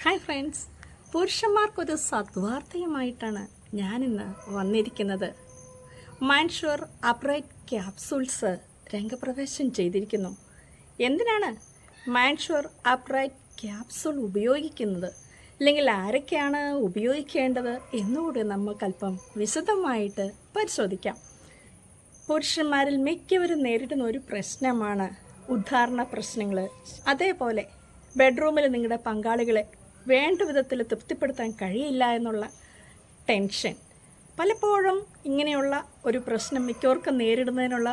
Hi friends, പുരുഷന്മാർക്കൊരു സദ്വാർത്തയുമായിട്ടാണ് ഞാനിന്ന് വന്നിരിക്കുന്നത്. Mind upright capsules രംഗപ്രവേശം ചെയ്തിരിക്കുന്നു. എന്തിനാണ് മൈൻഡ് അപ്രൈറ്റ് ക്യാപ്സൂൾ ഉപയോഗിക്കുന്നത്, അല്ലെങ്കിൽ ആരൊക്കെയാണ് ഉപയോഗിക്കേണ്ടത് എന്നുകൂടി നമുക്കല്പം വിശദമായിട്ട് പരിശോധിക്കാം. പുരുഷന്മാരിൽ മിക്കവരും നേരിടുന്ന ഒരു പ്രശ്നമാണ് ഉദ്ധാരണ പ്രശ്നങ്ങൾ. അതേപോലെ ബെഡ്റൂമിൽ നിങ്ങളുടെ പങ്കാളികളെ വേണ്ട വിധത്തിൽ തൃപ്തിപ്പെടുത്താൻ കഴിയില്ല എന്നുള്ള ടെൻഷൻ. പലപ്പോഴും ഇങ്ങനെയുള്ള ഒരു പ്രശ്നം മിക്കവർക്കും നേരിടുന്നതിനുള്ള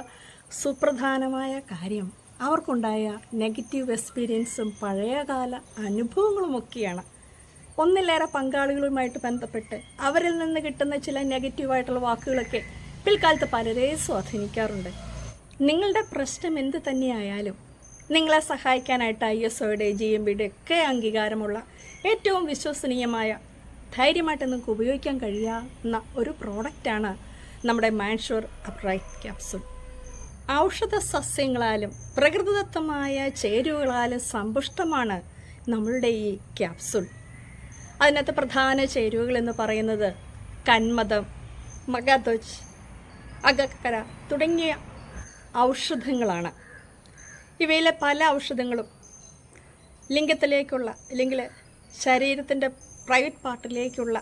സുപ്രധാനമായ കാര്യം അവർക്കുണ്ടായ നെഗറ്റീവ് എക്സ്പീരിയൻസും പഴയകാല അനുഭവങ്ങളുമൊക്കെയാണ്. ഒന്നിലേറെ പങ്കാളികളുമായിട്ട് ബന്ധപ്പെട്ട് അവരിൽ നിന്ന് കിട്ടുന്ന ചില നെഗറ്റീവായിട്ടുള്ള വാക്കുകളൊക്കെ പിൽക്കാലത്ത് പലരെയും സ്വാധീനിക്കാറുണ്ട്. നിങ്ങളുടെ പ്രശ്നം എന്ത് തന്നെയായാലും നിങ്ങളെ സഹായിക്കാനായിട്ട് ISOയുടെ GMBയുടെ ഒക്കെ അംഗീകാരമുള്ള ഏറ്റവും വിശ്വസനീയമായ ധൈര്യമായിട്ട് നിങ്ങൾക്ക് ഉപയോഗിക്കാൻ കഴിയാവുന്ന ഒരു പ്രോഡക്റ്റാണ് നമ്മുടെ മൈൻഡ് അപ്രൈറ്റ് ക്യാപ്സൂൾ. ഔഷധ സസ്യങ്ങളാലും പ്രകൃതിദത്തമായ ചേരുവകളാലും സമ്പുഷ്ടമാണ് നമ്മളുടെ ഈ ക്യാപ്സൂൾ. അതിനകത്ത് പ്രധാന ചേരുവകൾ എന്ന് പറയുന്നത് കന്മദം, മഗധോജ്, അഗക്കര തുടങ്ങിയ ഔഷധങ്ങളാണ്. ഇവയിലെ പല ഔഷധങ്ങളും ലിംഗത്തിലേക്കുള്ള അല്ലെങ്കിൽ ശരീരത്തിൻ്റെ പ്രൈവറ്റ് പാർട്ടിലേക്കുള്ള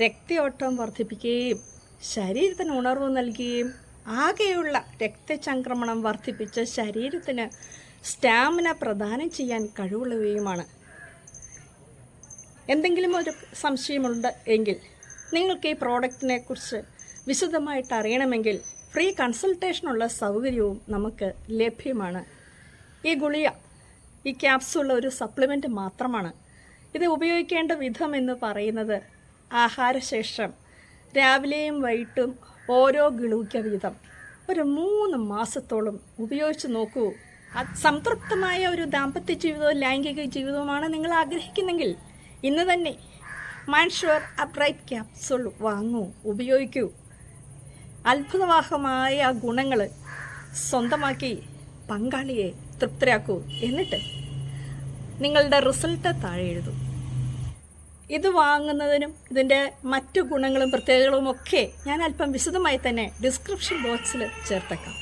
രക്തയോട്ടം വർദ്ധിപ്പിക്കുകയും ശരീരത്തിന് ഉണർവ് നൽകുകയും ആകെയുള്ള രക്തചംക്രമണം വർദ്ധിപ്പിച്ച് ശരീരത്തിന് സ്റ്റാമിന പ്രദാനം ചെയ്യാൻ കഴിവുള്ളവയുമാണ്. എന്തെങ്കിലും ഒരു സംശയമുണ്ട് എങ്കിൽ നിങ്ങൾക്ക് ഈ പ്രോഡക്റ്റിനെ കുറിച്ച് വിശദമായിട്ട് അറിയണമെങ്കിൽ ഫ്രീ കൺസൾട്ടേഷനുള്ള സൗകര്യവും നമുക്ക് ലഭ്യമാണ്. ഈ ഗുളിക, ഈ ക്യാപ്സൂൾ ഒരു സപ്ലിമെൻറ്റ് മാത്രമാണ്. ഇത് ഉപയോഗിക്കേണ്ട വിധം എന്ന് പറയുന്നത് ആഹാരശേഷം രാവിലെയും വൈകിട്ടും ഓരോ ഗുളിക വീതം ഒരു 3 മാസത്തോളം ഉപയോഗിച്ച് നോക്കൂ. സംതൃപ്തമായ ഒരു ദാമ്പത്യ ജീവിതവും ലൈംഗിക ജീവിതവുമാണ് നിങ്ങൾ ആഗ്രഹിക്കുന്നെങ്കിൽ ഇന്ന് തന്നെ മൈൻഡ് അപ്രൈറ്റ് ക്യാപ്സൂൾ വാങ്ങൂ, ഉപയോഗിക്കൂ. അത്ഭുതവാഹമായ ഗുണങ്ങൾ സ്വന്തമാക്കി പങ്കാളിയെ തൃപ്തരാക്കൂ. എന്നിട്ട് നിങ്ങളുടെ റിസൾട്ട് താഴെ എഴുതൂ. ഇത് വാങ്ങുന്നതിനും ഇതിൻ്റെ മറ്റു ഗുണങ്ങളും പ്രത്യേകതകളും ഒക്കെ ഞാൻ അല്പം വിശദമായി തന്നെ ഡിസ്ക്രിപ്ഷൻ ബോക്സിൽ ചേർത്തേക്കാം.